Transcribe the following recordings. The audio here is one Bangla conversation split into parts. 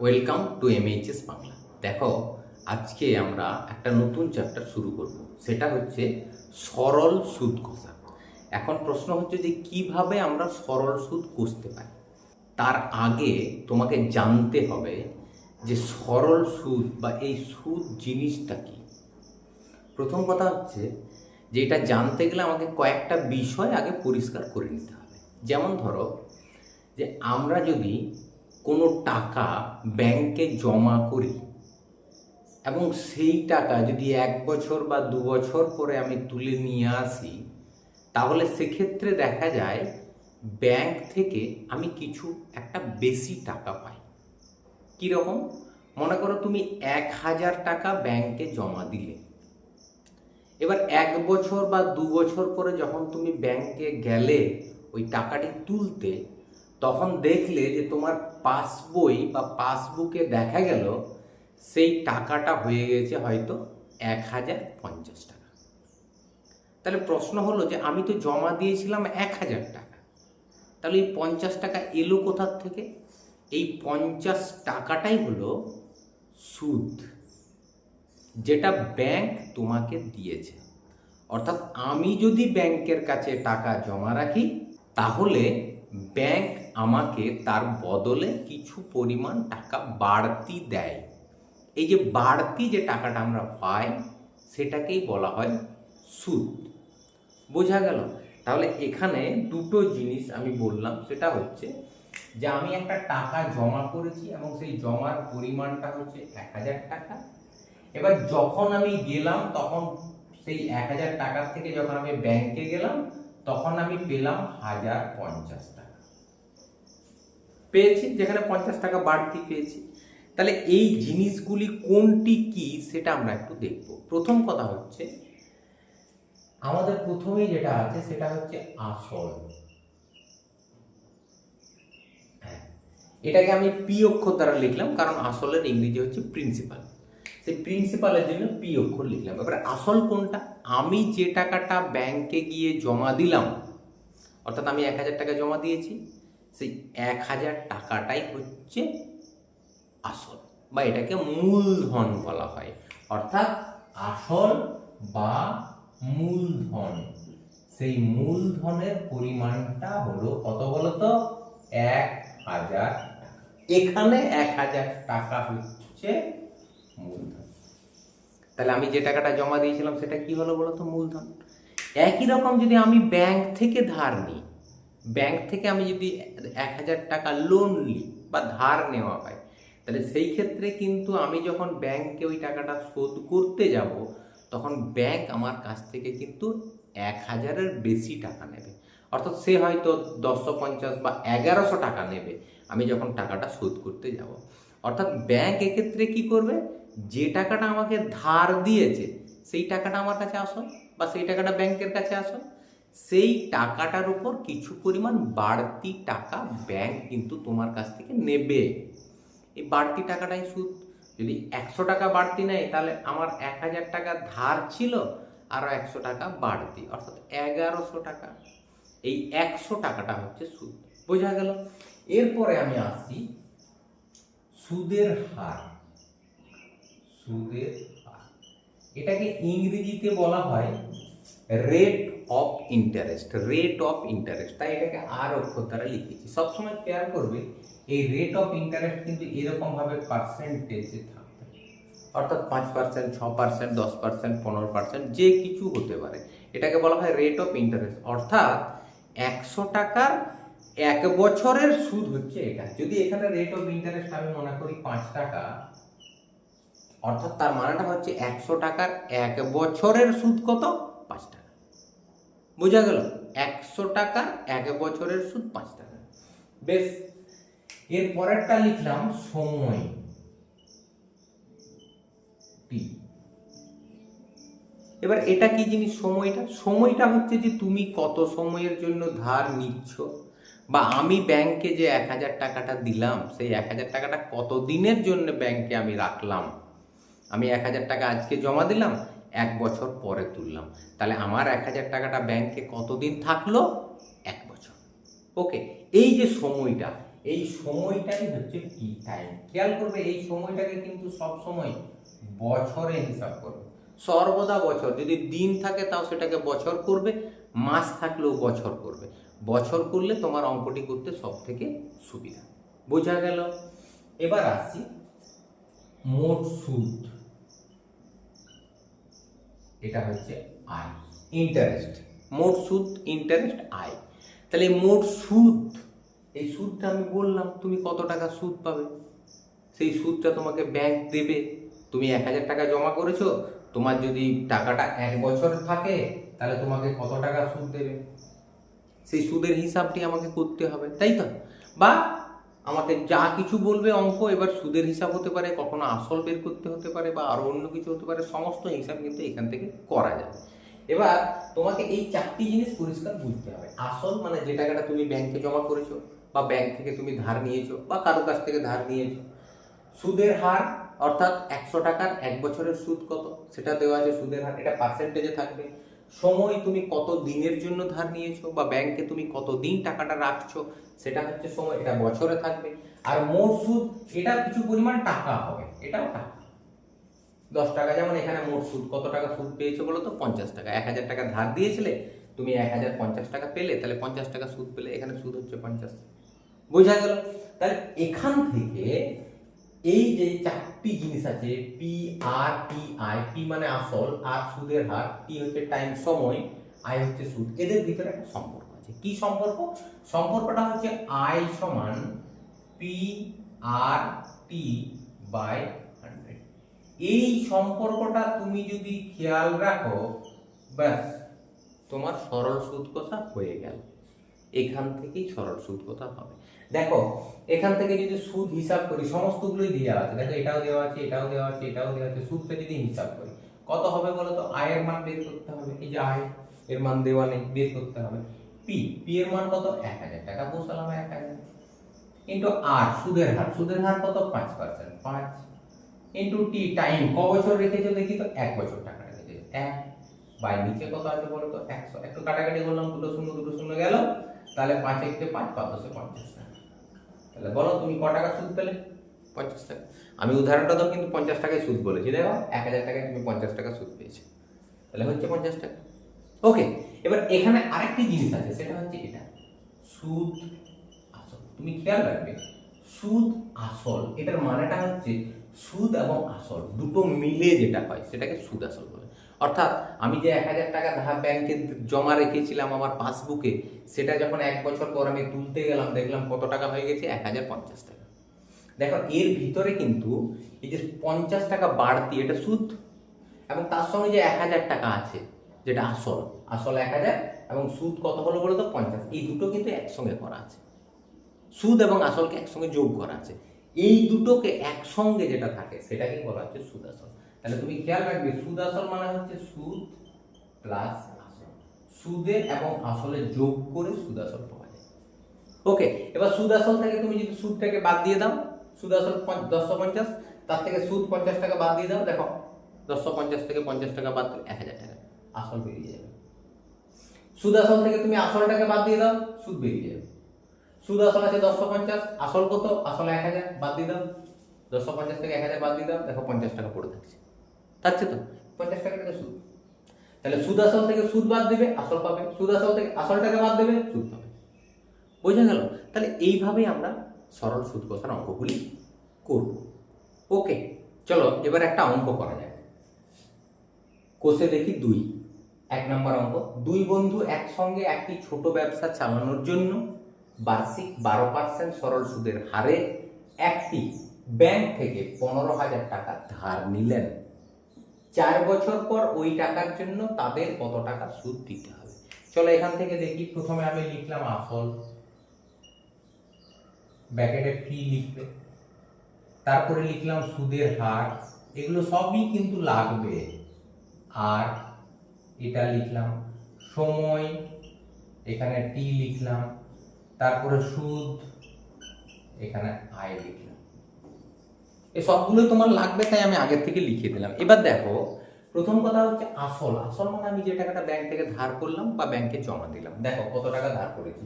Welcome to এমএইচএস Bangla. দেখো, আজকে আমরা একটা নতুন চ্যাপ্টার শুরু করব, সেটা হচ্ছে সরল সুদ কষা। এখন প্রশ্ন হচ্ছে যে কিভাবে আমরা সরল সুদ কষতে পারি। তার আগে তোমাকে জানতে হবে যে সরল সুদ বা এই সুদ জিনিসটা কি। প্রথম কথা হচ্ছে যে এটা জানতে গেলে আমাকে কয়েকটা বিষয় আগে পরিষ্কার করে নিতে হবে। যেমন ধরো যে আমরা যদি কোনো টাকা ব্যাংকে জমা করি এবং সেই টাকা যদি 1 বছর বা 2 বছর পরে আমি তুলে নিয়ে আসি, তাহলে সেক্ষেত্রে দেখা যায় ব্যাংক থেকে আমি কিছু একটা বেশি টাকা পাই। কীরকম? মনে করো তুমি 1000 টাকা ব্যাংকে জমা দিলে, এবার 1 বছর বা 2 বছর পরে যখন তুমি ব্যাংকে গেলে ওই টাকাটি তুলতে, তখন দেখলে যে তোমার পাসবই বা পাসবুকে দেখা গেল সেই টাকাটা হয়ে গেছে হয়তো 1050 টাকা। তাহলে প্রশ্ন হলো যে আমি তো জমা দিয়েছিলাম 1000 টাকা, তাহলে এই 50 টাকা এলো কোথার থেকে? এই 50 টাকাটাই হলো সুদ, যেটা ব্যাংক তোমাকে দিয়েছে। অর্থাৎ আমি যদি ব্যাংকের কাছে টাকা জমা রাখি, তাহলে ব্যাংক আমাকে তার বদলে কিছু পরিমাণ টাকা বাড়তি দেয়। এই যে বাড়তি যে টাকাটা আমরা পাই, সেটাকেই বলা হয় সুদ। বোঝা গেল? তাহলে এখানে দুটো জিনিস আমি বললাম, সেটা হচ্ছে যে আমি একটা টাকা জমা করেছি এবং সেই জমার পরিমাণটা হচ্ছে 1000 টাকা। এবার যখন আমি গেলাম, তখন সেই 1000 টাকার থেকে যখন আমি ব্যাংকে গেলাম, তখন আমি পেলাম 1050 টাকা পেয়েছি, যেখানে 50 টাকা বাড়তি পেয়েছি। তাহলে এই জিনিসগুলি কোনটি কি সেটা আমরা একটু দেখব। প্রথম কথা হচ্ছে, আমাদের প্রথমেই যেটা আছে সেটা হচ্ছে আসল। হ্যাঁ, এটাকে আমি পি অক্ষর দ্বারা লিখলাম, কারণ আসলের ইংরেজি হচ্ছে প্রিন্সিপাল। সেই প্রিন্সিপালের জন্য পি অক্ষর লিখলাম। এবারে আসল কোনটা? আমি যে টাকাটা ব্যাংকে গিয়ে জমা দিলাম, অর্থাৎ আমি 1000 টাকা জমা দিয়েছি, সেই 1000 টাকাটাই হচ্ছে আসল, বা এটাকে মূলধন বলা হয়। অর্থাৎ আসল বা মূলধন, সেই মূলধনের পরিমাণটা হলো কত বলতো? 1000 টাকা। এখানে 1000 টাকা হচ্ছে মূলধন। তাহলে আমি যে টাকাটা জমা দিয়েছিলাম সেটা কি হলো বলতো? মূলধন। একই রকম যদি আমি ব্যাংক থেকে ধার নিই, ব্যাংক থেকে আমি যদি 1000 টাকা লোন নিই বা ধার নেওয়া হয়, তাহলে সেই ক্ষেত্রে কিন্তু আমি যখন ব্যাংকে ওই টাকাটা শোধ করতে যাব, তখন ব্যাংক আমার কাছ থেকে কিন্তু 1000-এর বেশি টাকা নেবে। অর্থাৎ সে হয়তো 1050 বা 1100 টাকা নেবে আমি যখন টাকাটা শোধ করতে যাব। অর্থাৎ ব্যাংক এক্ষেত্রে কি করবে? যে টাকাটা আমাকে ধার দিয়েছে সেই টাকাটা আমার কাছে আসল, বা সেই টাকাটা ব্যাংকের কাছে আসল, সেই টাকাটার উপর কিছু পরিমাণ বাড়তি টাকা ব্যাংক কিন্তু তোমার কাছ থেকে নেবে। এই বাড়তি টাকাটাই সুদ। যদি 100 টাকা বাড়তি নেয়, তাহলে আমার 1000 টাকা ধার ছিল, আরও 100 টাকা বাড়তি, অর্থাৎ 1100 টাকা। এই 100 টাকাটা হচ্ছে সুদ। বোঝা গেল? এরপরে আমি আসছি সুদের হার। সুদের হার, এটাকে ইংরেজিতে বলা হয় rate of interest. Rate of interest, তাই এটাকে আর অক্ষর দ্বারা লিখেছি। সবসময় খেয়াল করবে এই রেট অফ ইন্টারেস্ট কিন্তু এরকম ভাবে পার্সেন্টেজে থাকবে, অর্থাৎ 5%, 6%, 10%, 15%, যে কিছু হতে পারে। এটাকে বলা হয় রেট অফ ইন্টারেস্ট। অর্থাৎ 100 টাকার 1 বছরের সুদ হচ্ছে এটা। যদি এখানে রেট অফ ইন্টারেস্ট আমি মনে করি 5 টাকা, অর্থাৎ তার মানেটা হচ্ছে 100 টাকার 1 বছরের সুদ কত? 5 টাকা। বোঝা গেল? 100 টাকার 1 বছরের সুদ 5 টাকা। বেশ, এর পরেরটা লিখলাম সময়, টি। এবার এটা কি জিনিস সময়টা? সময়টা হচ্ছে যে তুমি কত সময়ের জন্য ধার নিচ্ছ, বা আমি ব্যাংকে যে 1000 টাকাটা দিলাম, সেই 1000 টাকাটা কত দিনের জন্য ব্যাংকে আমি রাখলাম। আমি 1000 টাকা আজকে জমা দিলাম, 1 বছর পরে তুললাম, তাহলে আমার 1000 টাকাটা ব্যাংকে কতদিন থাকলো? 1 বছর। ওকে, এই যে সময়টা, এই সময়টাই হচ্ছে টি টাইম। খেয়াল করবে এই সময়টাকে কিন্তু সব সময় বছরে হিসাব করবে, সর্বদা বছর। যদি দিন থাকে তাও সেটাকে বছর করবে, মাস থাকলেও বছর করবে। বছর করলে তোমার অঙ্কটি করতে সব থেকে সুবিধা। বোঝা গেল? এবার আসছি মোট সুদ, এটা হচ্ছে আয়, ইন্টারেস্ট। মোট সুদ, ইন্টারেস্ট, আয়। তাহলে মোট সুদ, এই সুদটা আমি বললাম তুমি কত টাকা সুদ পাবে, সেই সুদটা তোমাকে ব্যাংক দেবে। তুমি 1,000 টাকা জমা করেছো, তোমার যদি টাকাটা 1 বছর থাকে তাহলে তোমাকে কত টাকা সুদ দেবে, সেই সুদের হিসাবটি আমাকে করতে হবে, তাই তো? বা আমাকে যা কিছু বলবে অঙ্ক, এবার সুদের হিসাব হতে পারে, কখনো আসল বের করতে হতে পারে, বা আরো অন্য কিছু হতে পারে, সমস্ত হিসাব কিন্তু এখান থেকে করা যাবে। এবার তোমাকে এই 4টি জিনিস পরিষ্কার বুঝতে হবে। আসল মানে যে টাকাটা তুমি ব্যাংকে জমা করেছো, বা ব্যাংক থেকে তুমি ধার নিয়েছো, বা কারো কাছ থেকে ধার নিয়েছো। সুদের হার, অর্থাৎ 100 টাকার 1 বছরের সুদ কত সেটা দেওয়া আছে, সুদের হার, এটা পার্সেন্টেজে থাকবে। সময়, তুমি কত দিনের জন্য ধার নিয়েছো, বা ব্যাংকে তুমি কত দিন টাকাটা রাখছো, সেটা হচ্ছে সময়, এটা বছরে থাকবে। আর মোট সুদ, এটা কিছু পরিমাণ টাকা হবে, এটাও টাকা। 10 টাকা, যেমন এখানে মোট সুদ কত টাকা সুদ পেয়েছো বলো তো? 50 টাকা। 1,000 টাকা ধার দিয়েছিলে, তুমি 1,050 টাকা পেলে, তাহলে 50 টাকা সুদ পেলে, এখানে সুদ হচ্ছে 50। বোঝা গেল? তাহলে এখান থেকে এই যে 4টি জিনিস আছে, P R T I, P মানে আসল, আর সুদের হার, টি হচ্ছে টাইম সময়, আই হচ্ছে সুদ, এদের ভিতরে একটা সম্পর্ক আছে। কি সম্পর্ক? সম্পর্কটা হচ্ছে আই সমান পি আর টি বাই 100। এই সম্পর্কটা তুমি যদি খেয়াল রাখো, ব্যাস তোমার সরল সুদ কথা হয়ে গেল। এখান থেকেই সরল সুদ কথা হবে। দেখো এখান থেকে যদি সুদ হিসাব করি, সমস্তগুলোই দেওয়া আছে, দেখো এটাও দেওয়া আছে, এটাও দেওয়া আছে, এটাও দেওয়া আছে। সুদটা যদি হিসাব করি কত হবে বলো তো? আয়ের মান বের করতে হবে, এই যে আয়, এর মান দেওয়া নেই, বের করতে হবে। পি, পি এর মান কত? 1,000 টাকা বসালাম, 1,000 ইন্টু আর সুদের হার, সুদের হার কত? 5%, 5 ইন্টু টি টাইম, ক বছর রেখেছো দেখি তো? 1 বছর টাকা রেখেছো, 1 বাই নিচে কত আছে বলো তো? 100। একটু কাটাকাটি করলাম, দুটো শূন্য গেল, তাহলে 5 একে 5, 5 10 50 টাকা। তাহলে বলো তুমি ক টাকা সুদ পেলে? 50 টাকা। আমি উদাহরণটা তো কিন্তু 50 টাকায় সুদ বলেছি, দেখো 1,000 টাকায় তুমি 50 টাকা সুদ পেয়েছো, তাহলে হচ্ছে 50 টাকা। ওকে, এবার এখানে আরেকটি জিনিস আছে, সেটা হচ্ছে এটা সুদ আসল। তুমি খেয়াল রাখবে, সুদ আসল, এটার মানেটা হচ্ছে সুদ এবং আসল দুটো মিলে যেটা হয় সেটাকে সুদ আসল বলে। অর্থাৎ আমি যে 1,000 টাকা ধার ব্যাংকে জমা রেখেছিলাম আমার পাসবুকে, সেটা যখন 1 বছর পর আমি তুলতে গেলাম, দেখলাম কত টাকা হয়ে গেছে? 1,050 টাকা। দেখো এর ভিতরে কিন্তু এই যে 50 টাকা বাড়তি, এটা সুদ, এবং তার সঙ্গে যে 1,000 টাকা আছে যেটা আসল, আসল 1,000 এবং সুদ কত হলো বলো তো? 50। এই দুটো কিন্তু একসঙ্গে করা আছে, সুদ এবং আসলকে একসঙ্গে যোগ করা আছে। এই দুটোকে একসঙ্গে যেটা থাকে সেটাকে বলা হচ্ছে সুদ আসল। তাহলে তুমি খেয়াল রাখবে, সুদ আসল মানে হচ্ছে সুদ প্লাস আসল, সুদে এবং আসলে যোগ করে সুদ আসল পাওয়া যায়। ওকে, এবার সুদ আসল থেকে তুমি যদি সুদটাকে বাদ দিয়ে দাও, সুদ আসল 1050, তার থেকে সুদ 50 টাকা বাদ দিয়ে দাও, দেখো 1050 থেকে 50 টাকা বাদ দিলে 1,000 টাকা আসল বেরিয়ে যাবে। সুদ আসল থেকে তুমি আসলটাকে বাদ দিয়ে দাও, সুদ বেরিয়ে যাবে। সুদ আসল আছে 1050, আসল কত? আসল 1,000, বাদ দিয়ে দাও, 1050 থেকে 1,000 বাদ দিয়ে দাও, দেখো 50 টাকা পড়ে থাকছে, থাকছে তো? 50 টাকা থেকে সুদ। তাহলে সুদ আসল থেকে সুদ বাদ দিবে, আসল পাবে, সুদ আসল থেকে আসলটাকে বাদ দেবে, সুদ পাবে। বোঝা গেল? তাহলে এইভাবেই আমরা সরল সুদ কষার অঙ্কগুলি করব। ওকে, চলো এবার একটা অঙ্ক করা যায়। কোষে দেখি 2, 1 নম্বর অঙ্ক। 2 বন্ধু একসঙ্গে একটি ছোট ব্যবসা চালানোর জন্য বার্ষিক 12% সরল সুদের হারে একটি ব্যাংক থেকে 15,000 টাকা ধার নিলেন। 4 বছর পর ওই টাকার জন্য তাদের কত টাকা সুদ দিতে হবে? চলো এখান থেকে দেখি। প্রথমে আমি লিখলাম আসল, ব্র্যাকেটে ফি লিখবে, তারপরে লিখলাম সুদের হার, এগুলো সবই কিন্তু লাগবে, আর এটা লিখলাম সময়, এখানে টি লিখলাম, তারপরে সুদ, এখানে আয় লিখলাম। এই সবগুলো তোমার লাগবে, তাই আমি আগের থেকে লিখে দিলাম। এবার দেখো, প্রথম কথা হচ্ছে আসল। আসল মানে আমি যে টাকাটা ব্যাংক থেকে ধার করলাম বা ব্যাংকে জমা দিলাম, দেখো কত টাকা ধার করেছি,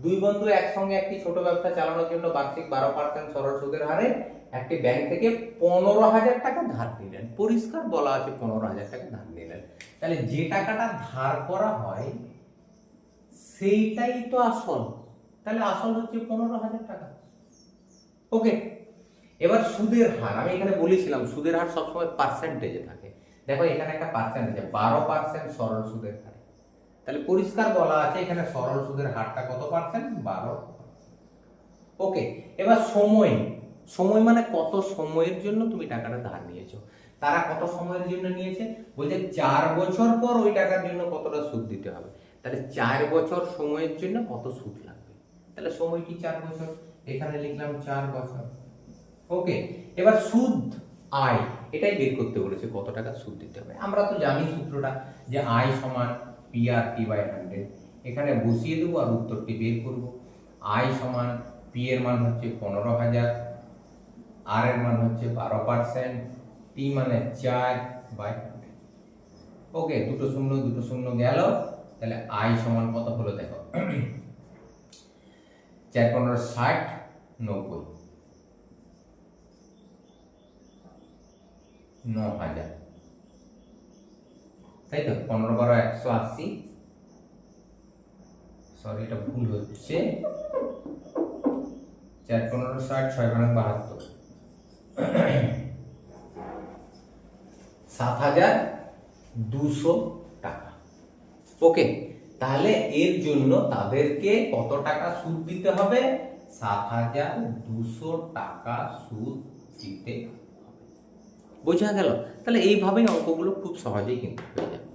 দুই বন্ধু একসঙ্গে একটি ছোট ব্যবসা চালানোর জন্য বার্ষিক 12% সরল সুদের হারে একটি ব্যাংক থেকে 15,000 টাকা ধার নিলেন। পরিষ্কার বলা আছে 15,000 টাকা ধার নিলেন। তাহলে যে টাকাটা ধার করা হয় সেইটাই তো আসল। তাহলে আসল হচ্ছে 15,000 টাকা। ওকে, এবার সুদের হার, আমি এখানে বলেছিলাম সুদের হার সবসময় পার্সেন্টেজে থাকে। দেখো এখানে একটা পার্সেন্ট আছে, 12% সরল সুদের হার। তাহলে পরিষ্কার বলা আছে এখানে সরল সুদের হারটা কত পার্সেন্ট? 12। ওকে, এবার সময়, সময় মানে কত সময়ের জন্য তুমি টাকাটা ধার নিয়েছো। তারা কত সময়ের জন্য নিয়েছে? বলছে 4 বছর পর ওই টাকার জন্য কতটা সুদ দিতে হবে। তাহলে 4 বছর সময়ের জন্য কত সুদ লাগবে? তাহলে সময় কি 4 বছর, এখানে লিখলাম 4 বছর। ওকে, এবার সুদ আয় এটাই বের করতে বলেছে, কত টাকা সুদ দিতে হবে। আমরা তো জানি সূত্রটা, যে আয় সমান PRT/100। এখানে বসিয়ে দেবো আর উত্তরটি বের করব। আয় সমান পি এর মান হচ্ছে 15,000, আর এর মান হচ্ছে 12%, টি মানে 4/100। ওকে, দুটো শূন্য গেল। তাহলে আয় সমান কত হলো দেখো, 4 15 60 90, 9,000, তাই তো। 15 12 180, সরি এটা ভুল হচ্ছে, 4 15 60 6 72, 7,200 টাকা। ওকে, তাহলে এর জন্য তাদেরকে কত টাকা সুদ দিতে হবে? 7,200 টাকা সুদ দিতে হবে। বোঝা গেল? তাহলে এইভাবেই অঙ্কগুলো খুব সহজেই কিন্তু হয়ে যাবে।